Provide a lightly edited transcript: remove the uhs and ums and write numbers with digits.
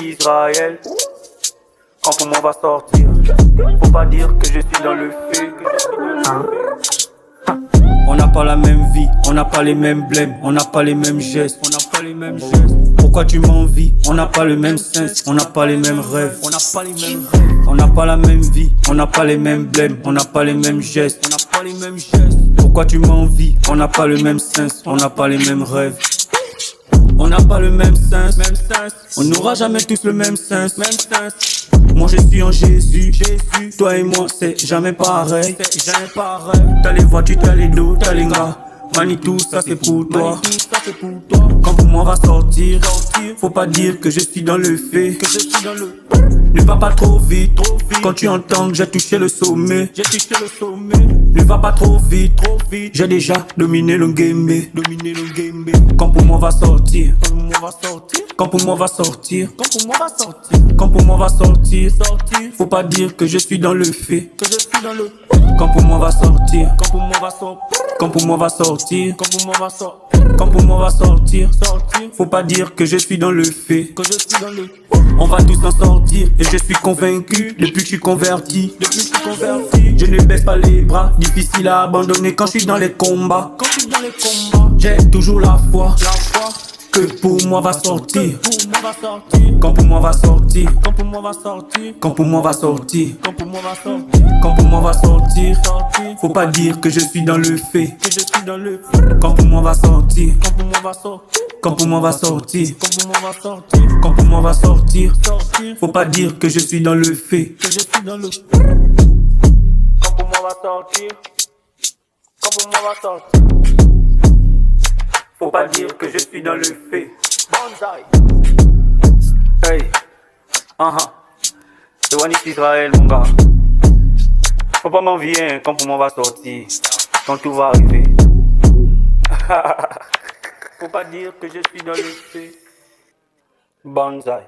Israël. Quand pour moi va sortir, faut pas dire que je suis dans le fait. On n'a pas la même vie, on n'a pas les mêmes blèmes, on n'a pas les mêmes gestes, on n'a pas les mêmes gestes. Pourquoi tu m'envies? On n'a pas le même sens, on n'a pas les mêmes rêves, on n'a pas les mêmes rêves. On n'a pas la même vie, on n'a pas les mêmes blèmes, on n'a pas les mêmes gestes, on n'a pas les mêmes gestes. Pourquoi tu m'envies? On n'a pas le même sens, on n'a pas les mêmes rêves. On n'a pas le même sens, on n'aura jamais tous le même sens. Moi je suis en Jésus, toi et moi c'est jamais pareil. T'as les voitures, t'as les dos, t'as les gars. Manitou, ça c'est pour toi. Quand pour moi va sortir, faut pas dire que je suis dans le fait. Ne va pas trop vite, quand tu entends que j'ai touché le sommet. Ne va pas trop vite, j'ai déjà dominé le game. Quand pour moi va sortir, quand pour moi va sortir, quand pour moi va sortir, faut pas dire que je suis dans le fait. Quand pour moi va sortir, quand pour moi va sortir, quand pour moi va sortir, quand pour moi va sortir, faut pas dire que je suis dans le fait. On va tous en sortir et je suis convaincu depuis que je suis converti. Je ne baisse pas les bras, difficile à abandonner quand je suis dans les combats. J'ai toujours la foi que pour moi va sortir. Quand pour moi va sortir, quand pour moi va sortir, quand pour moi va sortir, quand pour moi va sortir, quand pour moi va sortir, faut pas dire que je suis dans le fait. Quand pour moi va sortir, quand pour moi va sortir, quand pour moi va sortir, quand pour moi va sortir, faut pas dire que je suis dans le fait. Quand pour moi va sortir, quand pour moi va sortir, faut pas dire que je suis dans le fait. Hey, c'est Wanis Israël mon gars. Faut pas m'envier quand pour moi va sortir, quand tout va arriver. Faut pas dire que je suis dans le fait. Banzai.